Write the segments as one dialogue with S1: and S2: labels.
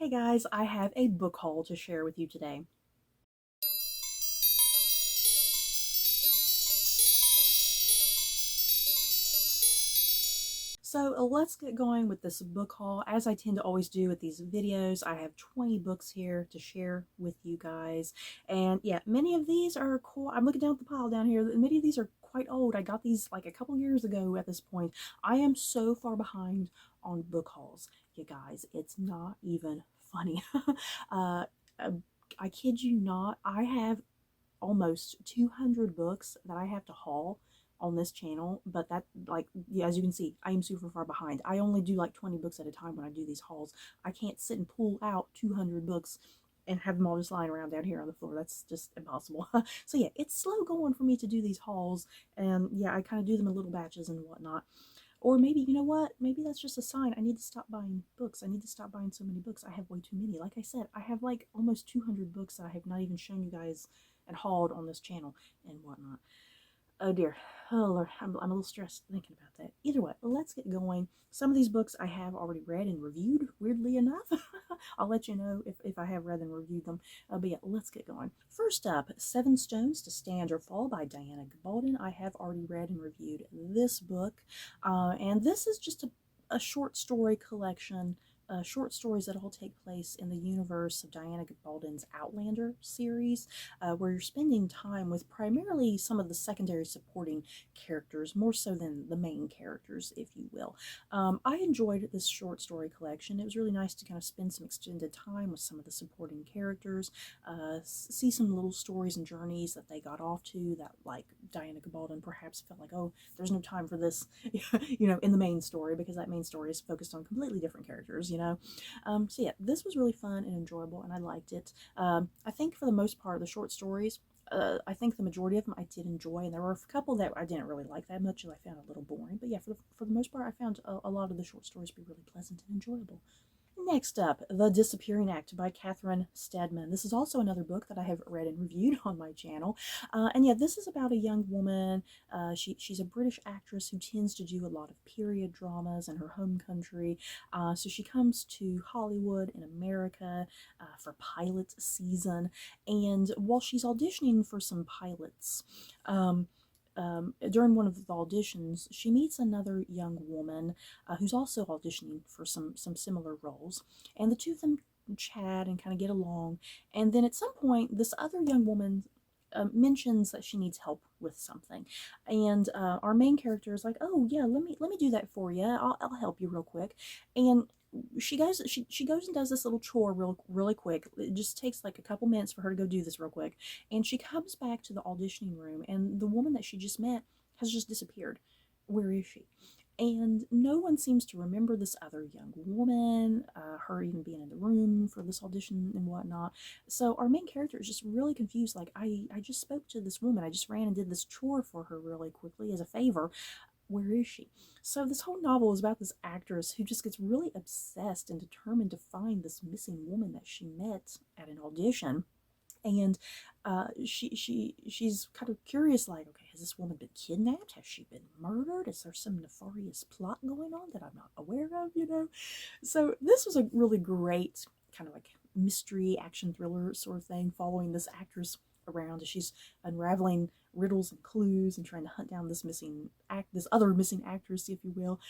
S1: Hey guys, I have a book haul to share with you today. So let's get going with this book haul. As I tend to always do with these videos, I have 20 books here to share with you guys. And yeah, many of these are cool. I'm looking down at the pile down here. Many of these are quite old. I got these like a couple years ago at this point. I am so far behind on book hauls, you guys. It's not even funny. uh, I kid you not. I have almost 200 books that I have to haul on this channel, but that, like, yeah, as you can see, I am super far behind. I only do like 20 books at a time when I do these hauls. I can't sit and pull out 200 books and have them all just lying around down here on the floor. That's just impossible. So yeah, it's slow going for me to do these hauls, and yeah, I kind of do them in little batches and whatnot. Or maybe, you know what? Maybe that's just a sign. I need to stop buying books. I need to stop buying so many books. I have way too many. Like I said, I have like almost 200 books that I have not even shown you guys and hauled on this channel and whatnot. Oh dear. Oh Lord, I'm a little stressed thinking about that. Either way, let's get going. Some of these books I have already read and reviewed, weirdly enough. I'll let you know if I have read and reviewed them. But yeah, let's get going. First up, Seven Stones to Stand or Fall by Diana Gabaldon. I have already read and reviewed this book. And this is just a short story collection, short stories that all take place in the universe of Diana Gabaldon's Outlander series, where you're spending time with primarily some of the secondary supporting characters, more so than the main characters, if you will. I enjoyed this short story collection. It was really nice to kind of spend some extended time with some of the supporting characters, see some little stories and journeys that they got off to that, like, Diana Gabaldon perhaps felt like, oh, there's no time for this, in the main story, because that main story is focused on completely different characters, so yeah, this was really fun and enjoyable, and I liked it. I think for the most part, the short stories, I think the majority of them I did enjoy, and there were a couple that I didn't really like that much, and I found a little boring. But yeah, for the most part, I found a lot of the short stories to be really pleasant and enjoyable. Next up, The Disappearing Act by Catherine Steadman. This is also another book that I have read and reviewed on my channel. And yeah, this is about a young woman. She's a British actress who tends to do a lot of period dramas in her home country. So she comes to Hollywood in America for pilot season. And while she's auditioning for some pilots, during one of the auditions, she meets another young woman who's also auditioning for some similar roles, and the two of them chat and kind of get along. And then at some point, this other young woman mentions that she needs help with something, and our main character is like, "Oh yeah, let me do that for you. I'll help you real quick." And she goes and does this little chore really quick. It just takes like a couple minutes for her to go do this real quick, and she comes back to the auditioning room, and the woman that she just met has just disappeared. Where is she? And no one seems to remember this other young woman, her even being in the room for this audition and whatnot. So our main character is just really confused. Like, I just spoke to this woman. I just ran and did this chore for her really quickly as a favor. Where is she? So this whole novel is about this actress who just gets really obsessed and determined to find this missing woman that she met at an audition. And she's kind of curious, like, okay, has this woman been kidnapped? Has she been murdered? Is there some nefarious plot going on that I'm not aware of? So this was a really great kind of like mystery action thriller sort of thing, following this actress around as she's unraveling riddles and clues and trying to hunt down this other missing actress, if you will.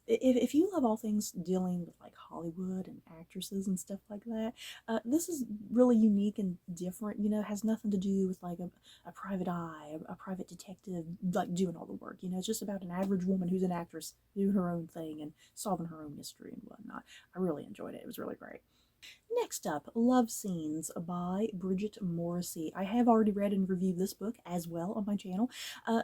S1: If you love all things dealing with like Hollywood and actresses and stuff like that, this is really unique and different. Has nothing to do with like a private eye, a private detective like doing all the work. It's just about an average woman who's an actress doing her own thing and solving her own mystery and whatnot. I really enjoyed it. It was really great. Next up, Love Scenes by Bridget Morrissey. I have already read and reviewed this book as well on my channel.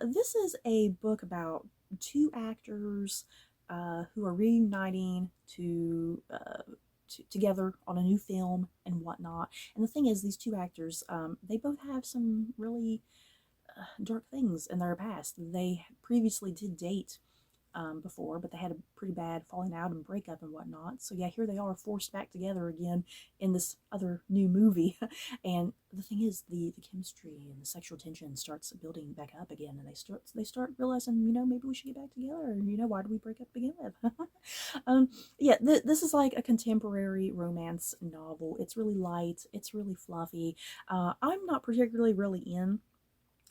S1: This is a book about two actors who are reuniting together on a new film and whatnot. And the thing is, these two actors, they both have some really dark things in their past. They previously did date before, but they had a pretty bad falling out and breakup and whatnot. So yeah, here they are forced back together again in this other new movie. And the thing is, the chemistry and the sexual tension starts building back up again, and they start realizing, maybe we should get back together. And why did we break up to begin with? Yeah, this is like a contemporary romance novel. It's really light. It's really fluffy. I'm not particularly really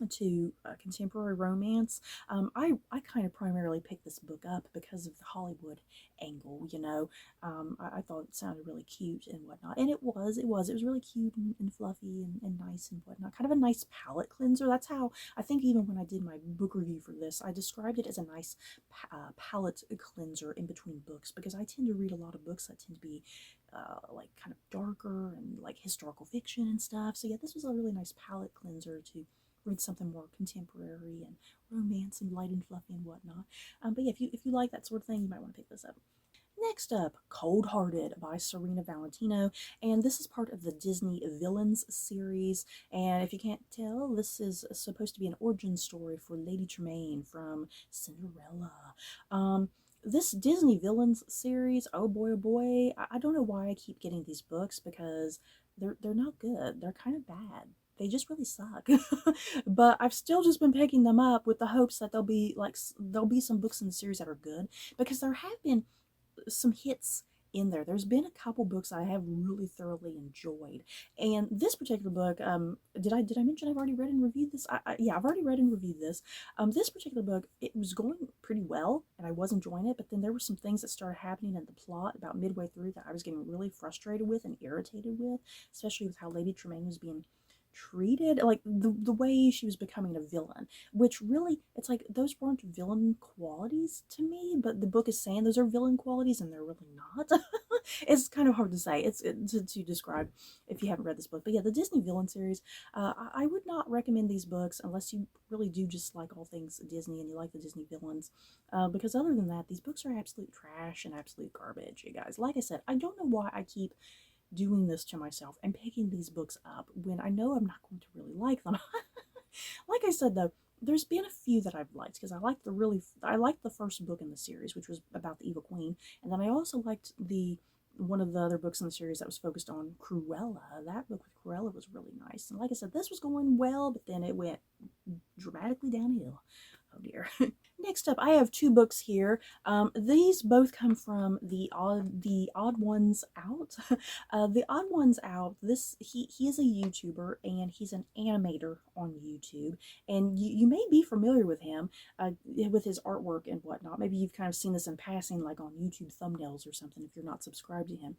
S1: into contemporary romance. I kind of primarily picked this book up because of the Hollywood angle, I thought it sounded really cute and whatnot, and it was really cute and fluffy and nice and whatnot, kind of a nice palate cleanser. That's how I think, even when I did my book review for this, I described it as a nice palate cleanser in between books, because I tend to read a lot of books that tend to be like kind of darker and like historical fiction and stuff. So yeah, this was a really nice palate cleanser to read something more contemporary and romance and light and fluffy and whatnot. But yeah, if you like that sort of thing, you might want to pick this up. Next up, Coldhearted by Serena Valentino, and this is part of the Disney Villains series. And if you can't tell, this is supposed to be an origin story for Lady Tremaine from Cinderella. This Disney Villains series, oh boy, I don't know why I keep getting these books, because they're not good. They're kind of bad. They just really suck. But I've still just been picking them up with the hopes that there'll be some books in the series that are good, because there have been some hits in there. There's been a couple books I have really thoroughly enjoyed, and this particular book, did I mention I've already read and reviewed this? Yeah, I've already read and reviewed this. This particular book, it was going pretty well, and I was enjoying it, but then there were some things that started happening in the plot about midway through that I was getting really frustrated with and irritated with, especially with how Lady Tremaine was being treated, like the way she was becoming a villain, which really, it's like, those weren't villain qualities to me, but the book is saying those are villain qualities, and they're really not. It's kind of hard to say, to describe if you haven't read this book. But yeah, the Disney Villain series, I would not recommend these books unless you really do just like all things Disney and you like the Disney villains, because other than that, these books are absolute trash and absolute garbage, you guys. Like I said, I don't know why I keep doing this to myself and picking these books up when I know I'm not going to really like them. Like I said, though, there's been a few that I've liked, because I liked the first book in the series, which was about the Evil Queen, and then I also liked one of the other books in the series that was focused on Cruella. That book with Cruella was really nice, and like I said, this was going well, but then it went dramatically downhill. Oh dear. Next up, I have two books here. These both come from the Odd Ones Out. The Odd Ones Out. He is a YouTuber, and he's an animator on YouTube, and you may be familiar with him, with his artwork and whatnot. Maybe you've kind of seen this in passing, like on YouTube thumbnails or something, if you're not subscribed to him.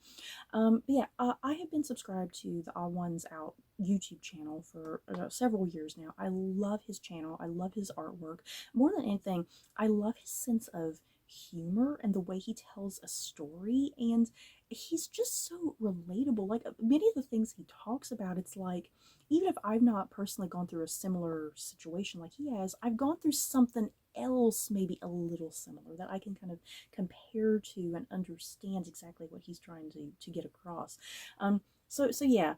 S1: But yeah, I have been subscribed to the Odd Ones Out YouTube channel for several years now. I love his channel. I love his artwork. More than anything, I love his sense of humor and the way he tells a story, and he's just so relatable. Like, many of the things he talks about, it's like, even if I've not personally gone through a similar situation like he has, I've gone through something else maybe a little similar that I can kind of compare to and understand exactly what he's trying to get across. So yeah,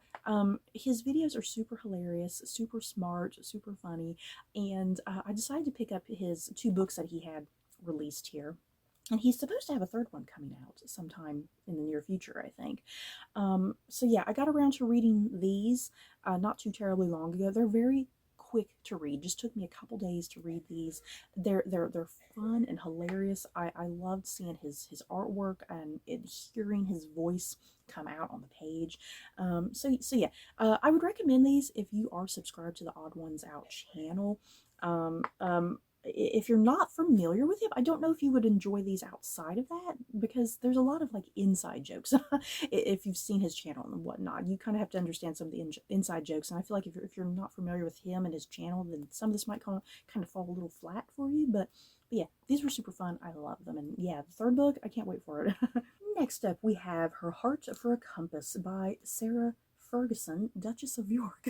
S1: his videos are super hilarious, super smart, super funny, and I decided to pick up his two books that he had released here. And he's supposed to have a third one coming out sometime in the near future, I think. So yeah, I got around to reading these not too terribly long ago. They're very quick to read. Just took me a couple days to read these. They're fun and hilarious. I loved seeing his artwork and hearing his voice come out on the page. So yeah, I would recommend these if you are subscribed to the Odd Ones Out channel. If you're not familiar with him, I don't know if you would enjoy these outside of that, because there's a lot of like inside jokes. If you've seen his channel and whatnot, you kind of have to understand some of the inside jokes, and I feel like if you're not familiar with him and his channel, then some of this might kind of fall a little flat for you. But yeah, these were super fun. I love them, and yeah, the third book, I can't wait for it. Next up, we have Her Heart for a Compass by Sarah Ferguson, Duchess of York.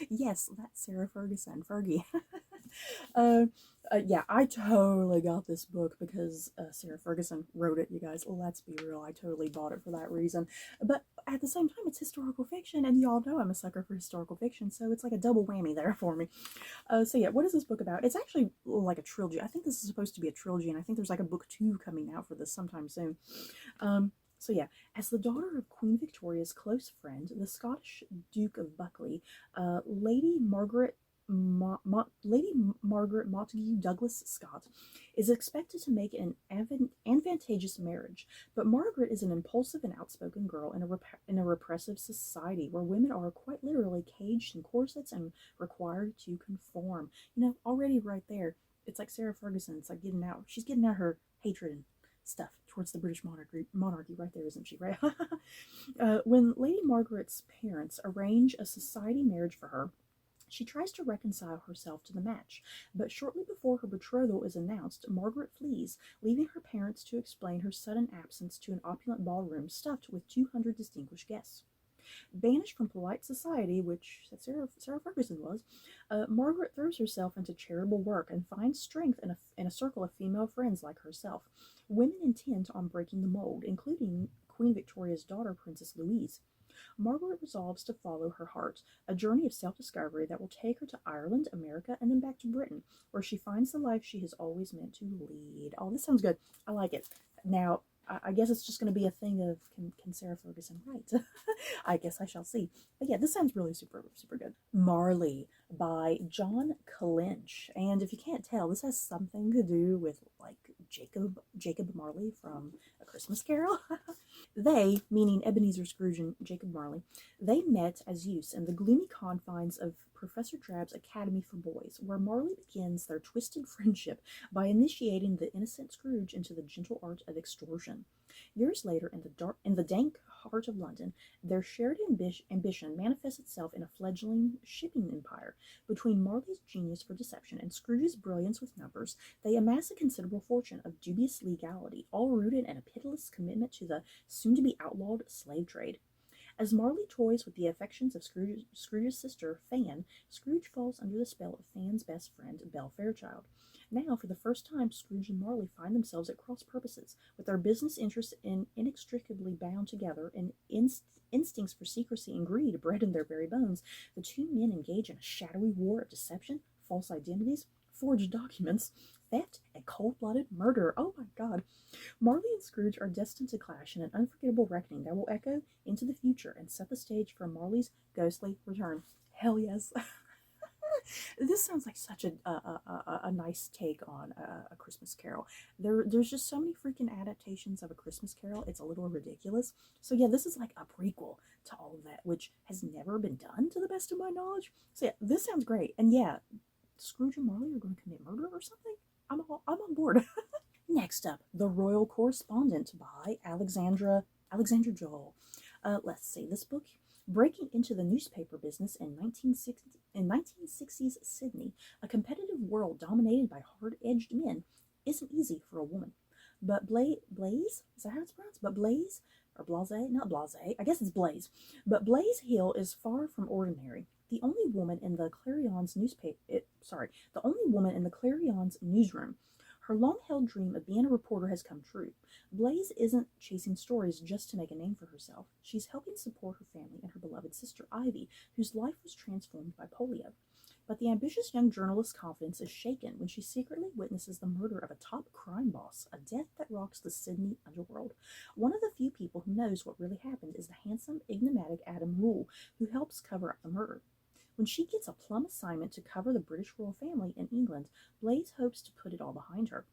S1: Yes, that's Sarah Ferguson, Fergie. Yeah, I totally got this book because Sarah Ferguson wrote it, you guys. Let's be real, I totally bought it for that reason. But at the same time, it's historical fiction, and y'all know I'm a sucker for historical fiction, so it's like a double whammy there for me. So yeah, what is this book about? It's actually like a trilogy. I think this is supposed to be a trilogy, and I think there's like a book 2 coming out for this sometime soon. So yeah, as the daughter of Queen Victoria's close friend, the Scottish Duke of Buccleuch, Lady Margaret Montague Douglas Scott is expected to make an advantageous marriage, but Margaret is an impulsive and outspoken girl in a repressive society where women are quite literally caged in corsets and required to conform. You know, already right there, it's like Sarah Ferguson. It's like she's getting out her hatred and stuff towards the British monarchy right there, isn't she, right? When Lady Margaret's parents arrange a society marriage for her, she tries to reconcile herself to the match, but shortly before her betrothal is announced, Margaret flees, leaving her parents to explain her sudden absence to an opulent ballroom stuffed with 200 distinguished guests. Banished from polite society, which Sarah Ferguson was, Margaret throws herself into charitable work and finds strength in a circle of female friends like herself, women intent on breaking the mold, including Queen Victoria's daughter, Princess Louise. Margaret resolves to follow her heart, a journey of self-discovery that will take her to Ireland, America, and then back to Britain, where she finds the life she has always meant to lead. Oh, this sounds good. I like it. Now, I guess it's just going to be a thing of, can Sarah Ferguson write? I guess I shall see. But yeah, this sounds really super, super good. Marley by John Clinch. And if you can't tell, this has something to do with like Jacob Marley from A Christmas Carol. They, meaning Ebenezer Scrooge and Jacob Marley, they met as youths in the gloomy confines of Professor Drab's Academy for Boys, where Marley begins their twisted friendship by initiating the innocent Scrooge into the gentle art of extortion. Years later, in the dank heart of London, their shared ambition manifests itself in a fledgling shipping empire. Between Marley's genius for deception and Scrooge's brilliance with numbers, they amass a considerable fortune of dubious legality, all rooted in a pitiless commitment to the soon-to-be outlawed slave trade. As Marley toys with the affections of Scrooge's sister, Fan, Scrooge falls under the spell of Fan's best friend, Belle Fairchild. Now, for the first time, Scrooge and Marley find themselves at cross purposes, with their business interests inextricably bound together and instincts for secrecy and greed bred in their very bones. The two men engage in a shadowy war of deception, false identities, forged documents, theft, and cold-blooded murder. Oh my God. Marley and Scrooge are destined to clash in an unforgettable reckoning that will echo into the future and set the stage for Marley's ghostly return. Hell yes. This sounds like such a nice take on A Christmas Carol. There's just so many freaking adaptations of A Christmas Carol, it's a little ridiculous. So yeah, this is like a prequel to all of that, which has never been done to the best of my knowledge. So yeah, this sounds great. And yeah, Scrooge and Marley are going to commit murder or something? I'm on board. Next up, The Royal Correspondent by Alexandra Joel. Let's see, this book, breaking into the newspaper business in 1960s Sydney, a competitive world dominated by hard-edged men, isn't easy for a woman. But Blaze, is that how it's pronounced? But Blaze, or Blase, not Blase, I guess it's Blaze. But Blaze Hill is far from ordinary. The only woman in the Clarion's newsroom. Her long-held dream of being a reporter has come true. Blaze isn't chasing stories just to make a name for herself. She's helping support her family and her beloved sister Ivy, whose life was transformed by polio. But the ambitious young journalist's confidence is shaken when she secretly witnesses the murder of a top crime boss, a death that rocks the Sydney underworld. One of the few people who knows what really happened is the handsome, enigmatic Adam Rule, who helps cover up the murder. When she gets a plum assignment to cover the British royal family in England, Blaze hopes to put it all behind her.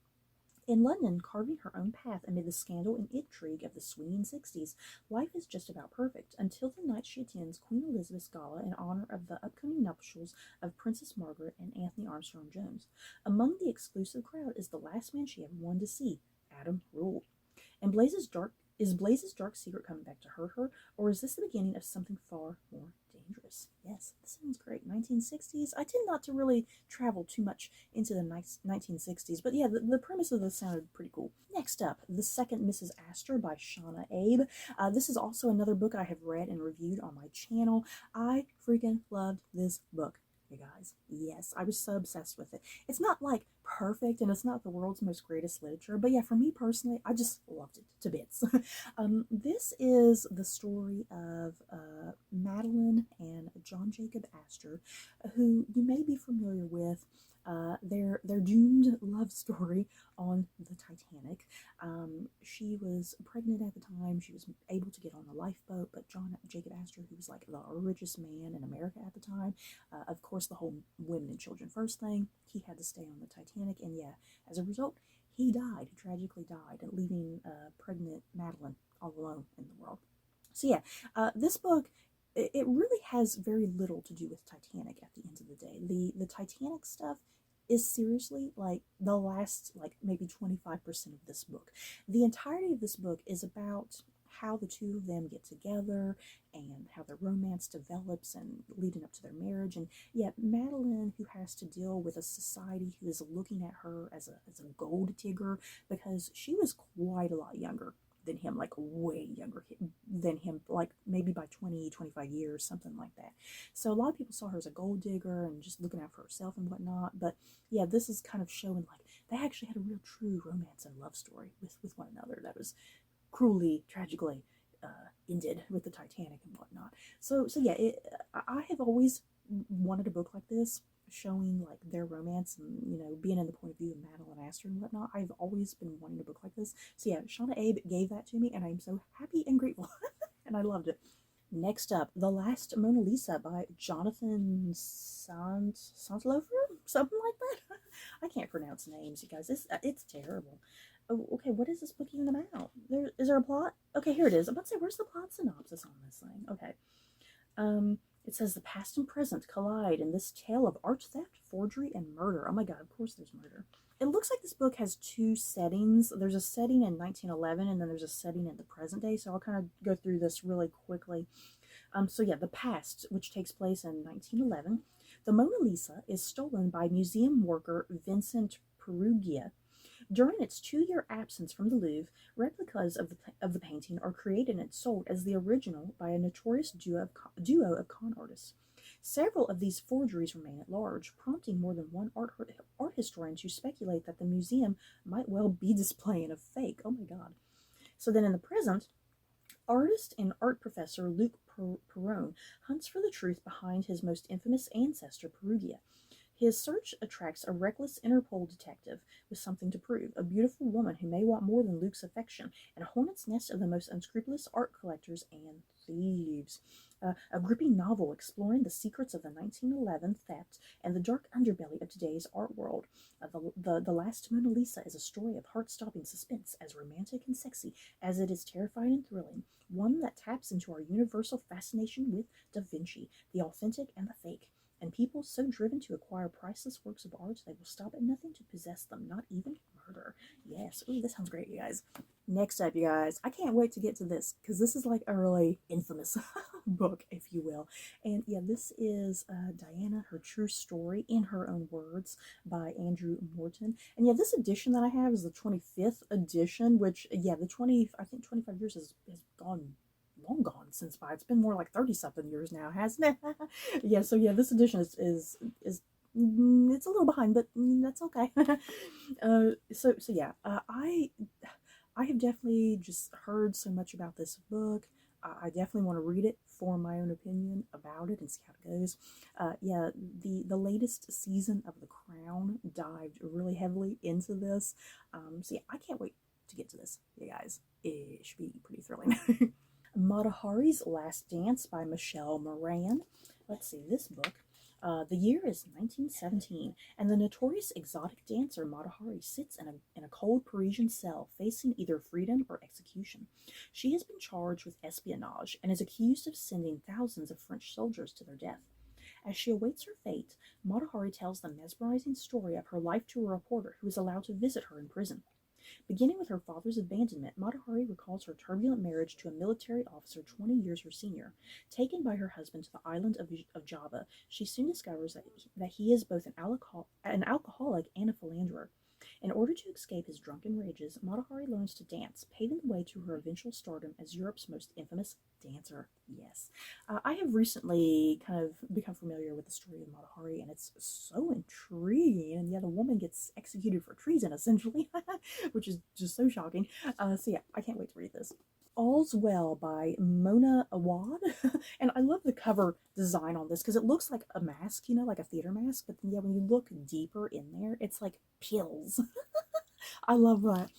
S1: In London, carving her own path amid the scandal and intrigue of the swinging 60s, life is just about perfect, until the night she attends Queen Elizabeth's gala in honor of the upcoming nuptials of Princess Margaret and Anthony Armstrong-Jones. Among the exclusive crowd is the last man she ever wanted to see, Adam Rule. And Blaze's dark secret coming back to hurt her, or is this the beginning of something far more dangerous? Yes, this sounds great. 1960s. I tend not to really travel too much into the 1960s, but yeah, the premise of this sounded pretty cool. Next up, The Second Mrs Astor by Shauna Abe. This is also another book I have read and reviewed on my channel. I freaking loved this book, you guys. Yes, I was so obsessed with it. It's not like perfect and it's not the world's most greatest literature, but yeah, for me personally, I just loved it to bits. This is the story of Madeline and John Jacob Astor, who you may be familiar with. Their doomed love story on the Titanic. She was pregnant at the time. She was able to get on the lifeboat, but John Jacob Astor, who was like the richest man in America at the time, of course, the whole women and children first thing, he had to stay on the Titanic, and yeah, as a result, he died. He tragically died, leaving pregnant Madeline all alone in the world. So yeah, this book, it really has very little to do with Titanic at the end of the day. The Titanic stuff is seriously like the last, like maybe 25% of this book. The entirety of this book is about how the two of them get together and how their romance develops and leading up to their marriage. And yet Madeline, who has to deal with a society who is looking at her as a gold digger, because she was quite a lot younger than him, like way younger than him, like maybe by 20, 25 years, something like that. So a lot of people saw her as a gold digger and just looking out for herself and whatnot. But yeah, this is kind of showing like they actually had a real true romance and love story with one another that was cruelly, tragically ended with the Titanic and whatnot. So yeah, I have always wanted a book like this, showing like their romance and, you know, being in the point of view of Madeline Astor and whatnot. I've always been wanting a book like this. So yeah, Shauna Abe gave that to me, and I'm so happy and grateful, and I loved it. Next up, The Last Mona Lisa by Jonathan Santlofer? Something like that? I can't pronounce names, you guys. It's terrible. Oh, okay, what is this book even about? Is there a plot? Okay, here it is. I'm about to say, where's the plot synopsis on this thing? Okay. It says the past and present collide in this tale of art theft, forgery, and murder. Oh my god, of course there's murder. It looks like this book has two settings. There's a setting in 1911, and then there's a setting in the present day, so I'll kind of go through this really quickly. So yeah, the past, which takes place in 1911. The Mona Lisa is stolen by museum worker Vincent Perugia. During its 2-year absence from the Louvre, replicas of the painting are created and sold as the original by a notorious duo of con artists. Several of these forgeries remain at large, prompting more than one art historian to speculate that the museum might well be displaying a fake. Oh my god. So then in the present, artist and art professor Luc Perron hunts for the truth behind his most infamous ancestor, Perugia. His search attracts a reckless Interpol detective with something to prove, a beautiful woman who may want more than Luke's affection, and a hornet's nest of the most unscrupulous art collectors and thieves. A gripping novel exploring the secrets of the 1911 theft and the dark underbelly of today's art world. The Last Mona Lisa is a story of heart-stopping suspense, as romantic and sexy as it is terrifying and thrilling, one that taps into our universal fascination with Da Vinci, the authentic and the fake, and people so driven to acquire priceless works of art they will stop at nothing to possess them, not even murder. Yes, ooh, this sounds great, you guys. Next up, you guys, I can't wait to get to this, because this is like a really infamous book, if you will. And yeah, this is Diana, Her True Story, in Her Own Words, by Andrew Morton. And yeah, this edition that I have is the 25th edition, which, yeah, I think 25 years has gone long gone since by. It's been more like 30 something years now, hasn't it? Yeah, so yeah, this edition is it's a little behind, but that's okay. So yeah, I have definitely just heard so much about this book. I definitely want to read it for my own opinion about it and see how it goes. Yeah, the latest season of The Crown dived really heavily into this. So yeah, I can't wait to get to this, you guys. It should be pretty thrilling. Matahari's Last Dance by Michelle Moran. Let's see, this book. The year is 1917, and the notorious exotic dancer Matahari sits in a cold Parisian cell, facing either freedom or execution. She has been charged with espionage and is accused of sending thousands of French soldiers to their death. As she awaits her fate, Matahari tells the mesmerizing story of her life to a reporter who is allowed to visit her in prison. Beginning with her father's abandonment, Matahari recalls her turbulent marriage to a military officer 20 years her senior. Taken by her husband to the island of Java, she soon discovers that he is both an alcoholic and a philanderer. In order to escape his drunken rages, Matahari learns to dance, paving the way to her eventual stardom as Europe's most infamous dancer. Yes. I have recently kind of become familiar with the story of Matahari, and it's so intriguing. And yet a woman gets executed for treason, essentially, which is just so shocking. So yeah, I can't wait to read this. All's Well by Mona Awad. And I love the cover design on this because it looks like a mask, you know, like a theater mask. But then, yeah, when you look deeper in there, it's like pills. I love that.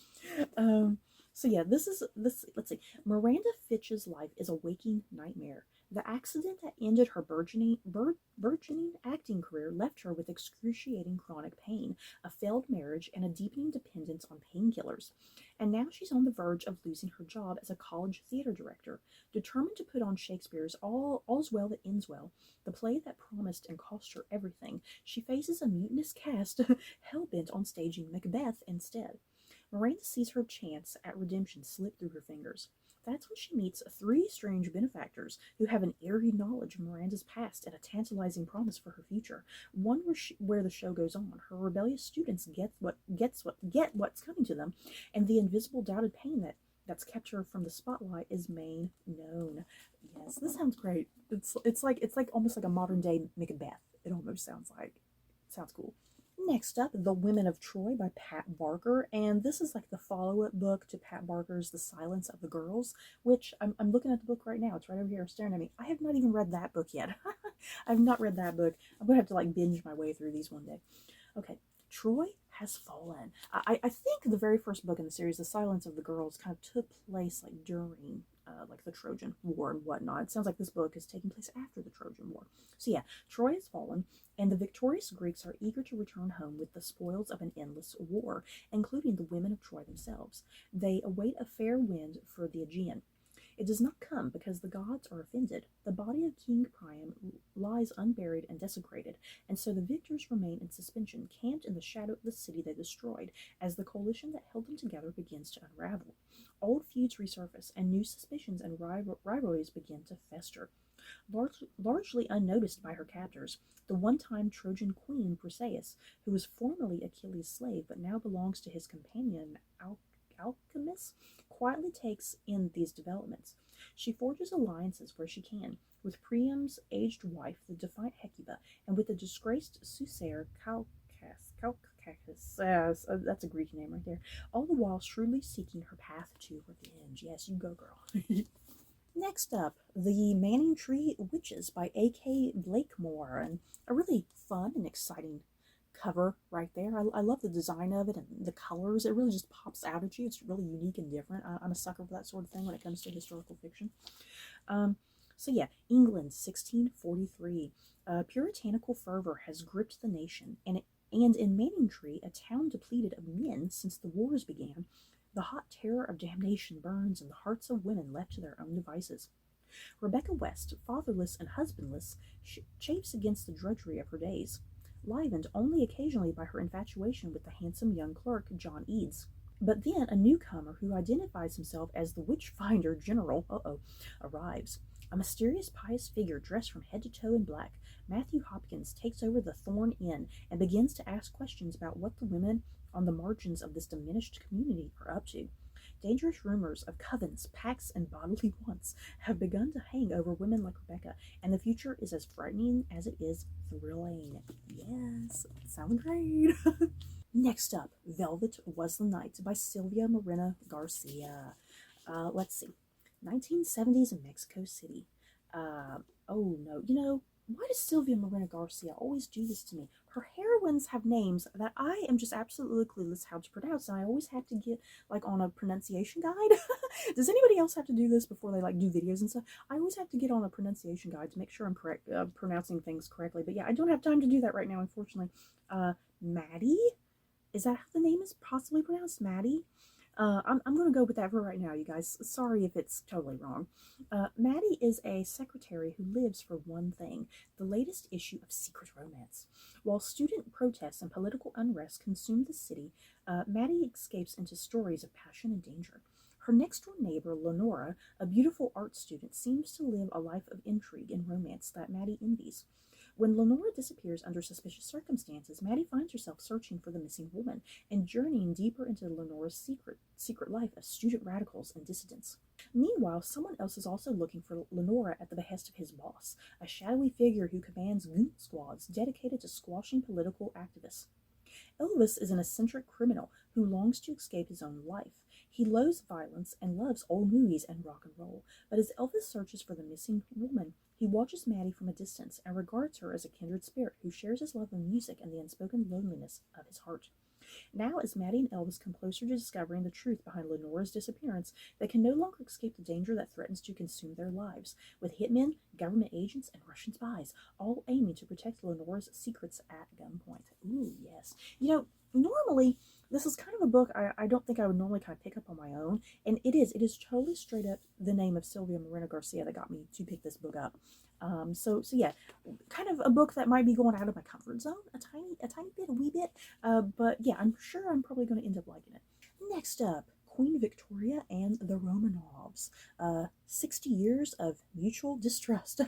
S1: So yeah, this. Let's see. Miranda Fitch's life is a waking nightmare. The accident that ended her burgeoning acting career left her with excruciating chronic pain, a failed marriage, and a deepening dependence on painkillers. And now she's on the verge of losing her job as a college theater director. Determined to put on Shakespeare's All's Well That Ends Well, the play that promised and cost her everything, she faces a mutinous cast hell-bent on staging Macbeth instead. Miranda sees her chance at redemption slip through her fingers. That's when she meets three strange benefactors who have an eerie knowledge of Miranda's past and a tantalizing promise for her future. One where the show goes on, her rebellious students get what's coming to them, and the invisible doubted pain that's kept her from the spotlight is made known. Yes, this sounds great. It's like almost like a modern day Macbeth. It almost sounds like. Sounds cool. Next up, The Women of Troy by Pat Barker, and this is like the follow-up book to Pat Barker's The Silence of the Girls, which I'm looking at the book right now. It's right over here staring at me. I have not even read that book yet. I've not read that book. I'm going to have to like binge my way through these one day. Okay, Troy has fallen. I think the very first book in the series, The Silence of the Girls, kind of took place like during like the Trojan War and whatnot. It sounds like this book is taking place after the Trojan War. So yeah, Troy has fallen, and the victorious Greeks are eager to return home with the spoils of an endless war, including the women of Troy themselves. They await a fair wind for the Aegean. It does not come because the gods are offended. The body of King Priam lies unburied and desecrated, and so the victors remain in suspension, camped in the shadow of the city they destroyed, as the coalition that held them together begins to unravel. Old feuds resurface, and new suspicions and rivalries begin to fester. Largely unnoticed by her captors, the one-time Trojan queen Briseis, who was formerly Achilles' slave but now belongs to his companion Alchemist, quietly takes in these developments. She forges alliances where she can, with Priam's aged wife, the defiant Hecuba, and with the disgraced soothsayer Calchas. That's a Greek name right there. All the while shrewdly seeking her path to revenge. Yes, you go, girl. Next up, The Manningtree Witches by A.K. Blakemore, and a really fun and exciting cover right there. I love the design of it and the colors. It really just pops out at you. It's really unique and different. I'm a sucker for that sort of thing when it comes to historical fiction. So yeah, England, 1643. Puritanical fervor has gripped the nation, and in Manningtree, a town depleted of men since the wars began, the hot terror of damnation burns in the hearts of women left to their own devices. Rebecca West, fatherless and husbandless, chafes against the drudgery of her days, livened only occasionally by her infatuation with the handsome young clerk, John Eads. But then a newcomer who identifies himself as the Witchfinder General, arrives. A mysterious pious figure dressed from head to toe in black, Matthew Hopkins takes over the Thorn Inn and begins to ask questions about what the women on the margins of this diminished community are up to. Dangerous rumors of covens, pacts, and bodily wants have begun to hang over women like Rebecca, and the future is as frightening as it is thrilling. Yes, sounds great. Next up, Velvet Was the Night by Sylvia Morena Garcia. Let's see. 1970s in Mexico City. Oh no, why does Sylvia Morena Garcia always do this to me? Her heroines have names that I am just absolutely clueless how to pronounce, and I always have to get like on a pronunciation guide. Does anybody else have to do this before they like do videos and stuff? I always have to get on a pronunciation guide to make sure I'm correct, pronouncing things correctly. But yeah, I don't have time to do that right now, unfortunately. Maddie? Is that how the name is possibly pronounced? Maddie? I'm going to go with that for right now, you guys. Sorry if it's totally wrong. Maddie is a secretary who lives for one thing, the latest issue of Secret Romance. While student protests and political unrest consume the city, Maddie escapes into stories of passion and danger. Her next-door neighbor, Lenora, a beautiful art student, seems to live a life of intrigue and romance that Maddie envies. When Lenora disappears under suspicious circumstances, Maddie finds herself searching for the missing woman and journeying deeper into Lenora's secret life of student radicals and dissidents. Meanwhile, someone else is also looking for Lenora at the behest of his boss, a shadowy figure who commands goon squads dedicated to squashing political activists. Elvis is an eccentric criminal who longs to escape his own life. He loathes violence and loves old movies and rock and roll, but as Elvis searches for the missing woman, he watches Maddie from a distance and regards her as a kindred spirit who shares his love of music and the unspoken loneliness of his heart. Now, as Maddie and Elvis come closer to discovering the truth behind Lenora's disappearance, they can no longer escape the danger that threatens to consume their lives, with hitmen, government agents, and Russian spies, all aiming to protect Lenora's secrets at gunpoint. Ooh, yes. Normally, this is kind of a book I don't think I would normally kind of pick up on my own, and it is totally straight up the name of Sylvia Moreno Garcia that got me to pick this book up. So yeah, kind of a book that might be going out of my comfort zone a wee bit, but yeah, I'm sure I'm probably going to end up liking it. Next up, Queen Victoria and the Romanovs, 60 Years of Mutual Distrust,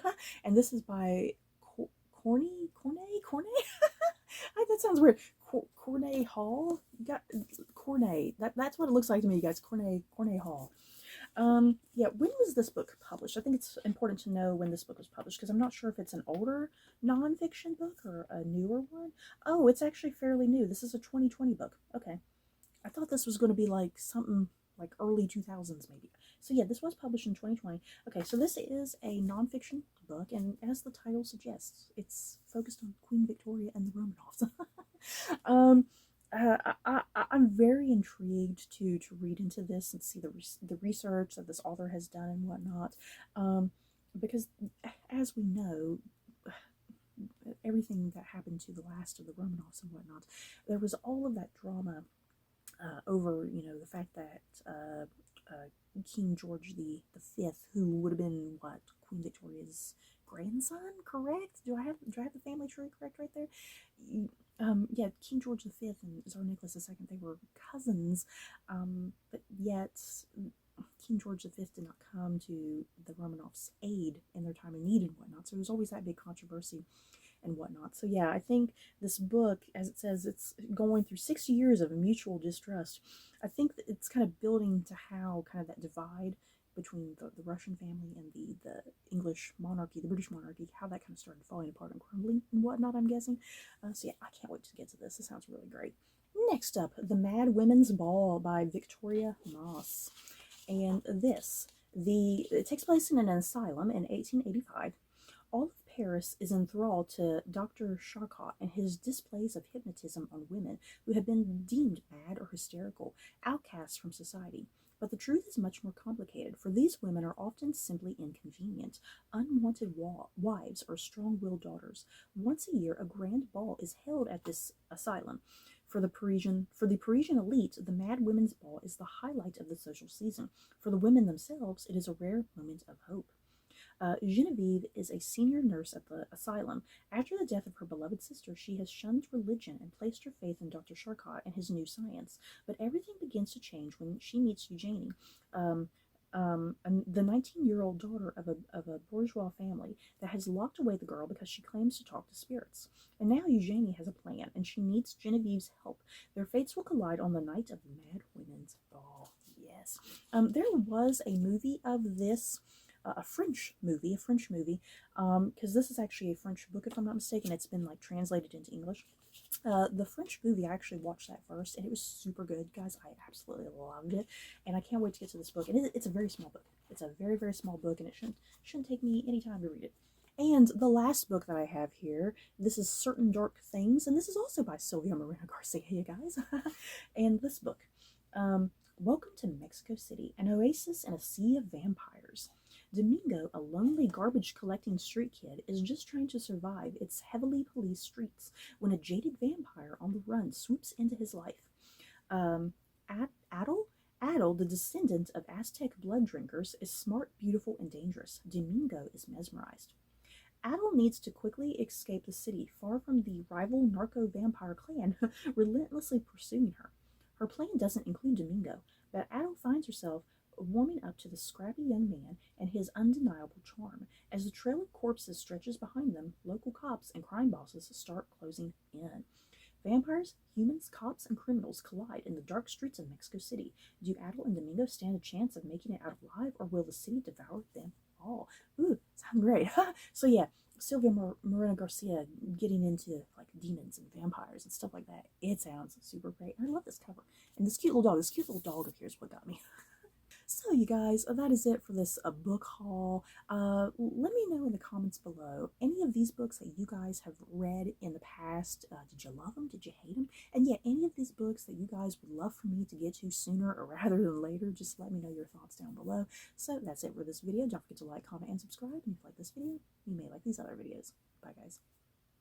S1: and this is by Corney. That sounds weird. Corney Hall? Corney. That's what it looks like to me, guys. Corney Hall. Yeah, when was this book published? I think it's important to know when this book was published because I'm not sure if it's an older nonfiction book or a newer one. Oh, it's actually fairly new. This is a 2020 book. Okay. I thought this was going to be like something like early 2000s maybe. So yeah, this was published in 2020. Okay, so this is a nonfiction book, and as the title suggests, it's focused on Queen Victoria and the Romanovs. I'm very intrigued to read into this and see the research that this author has done and whatnot, because as we know, everything that happened to the last of the Romanovs and whatnot, there was all of that drama over, the fact that King George the Fifth, who would have been Queen Victoria's grandson, correct? Do I have the family tree correct right there? Yeah, King George V and Tsar Nicholas II, they were cousins, but yet King George V did not come to the Romanovs' aid in their time of need and whatnot. So there's always that big controversy and whatnot. So yeah, I think this book, as it says, it's going through 60 years of mutual distrust. I think that it's kind of building to how kind of that divide between the Russian family and the English monarchy, the British monarchy, how that kind of started falling apart and crumbling and whatnot, I'm guessing. So yeah, I can't wait to get to this. This sounds really great. Next up, The Mad Women's Ball by Victoria Moss. And it takes place in an asylum in 1885. All of Paris is enthralled to Dr. Charcot and his displays of hypnotism on women who have been deemed mad or hysterical, outcasts from society. But the truth is much more complicated, for these women are often simply inconvenient, unwanted wives or strong-willed daughters. Once a year, a grand ball is held at this asylum. For the Parisian elite, the Mad Women's Ball is the highlight of the social season. For the women themselves, it is a rare moment of hope. Genevieve is a senior nurse at the asylum. After the death of her beloved sister, she has shunned religion and placed her faith in Dr. Charcot and his new science. But everything begins to change when she meets Eugenie, the 19-year-old daughter of a bourgeois family that has locked away the girl because she claims to talk to spirits. And now Eugenie has a plan, and she needs Genevieve's help. Their fates will collide on the night of the Mad Women's Ball. Yes. There was a movie of this. A French movie, because this is actually a French book, if I'm not mistaken. It's been translated into English. The French movie, I actually watched that first, and it was super good, guys. I absolutely loved it, and I can't wait to get to this book. And it's a very small book. It's a very, very small book, and it shouldn't take me any time to read it. And the last book that I have here, this is Certain Dark Things, and this is also by Sylvia Moreno Garcia, you guys. And this book, Welcome to Mexico City, an oasis in a sea of vampires. Domingo, a lonely garbage-collecting street kid, is just trying to survive its heavily policed streets when a jaded vampire on the run swoops into his life. Adel, the descendant of Aztec blood drinkers, is smart, beautiful, and dangerous. Domingo is mesmerized. Adel needs to quickly escape the city, far from the rival narco-vampire clan relentlessly pursuing her. Her plan doesn't include Domingo, but Adel finds herself warming up to the scrappy young man and his undeniable charm. As the trail of corpses stretches behind them, local cops and crime bosses start closing in. Vampires, humans, cops, and criminals collide in the dark streets of Mexico City. Do Adel and Domingo stand a chance of making it out alive, or will the city devour them all? Ooh, sounds great. So yeah, Sylvia Moreno Garcia getting into like demons and vampires and stuff like that. It sounds super great. I love this cover. And this cute little dog up here is what got me. So you guys, that is it for this book haul. Let me know in the comments below any of these books that you guys have read in the past. Did you love them? Did you hate them? And yeah, any of these books that you guys would love for me to get to sooner or rather than later, just let me know your thoughts down below. So that's it for this video. Don't forget to like, comment, and subscribe. And if you like this video, you may like these other videos. Bye guys.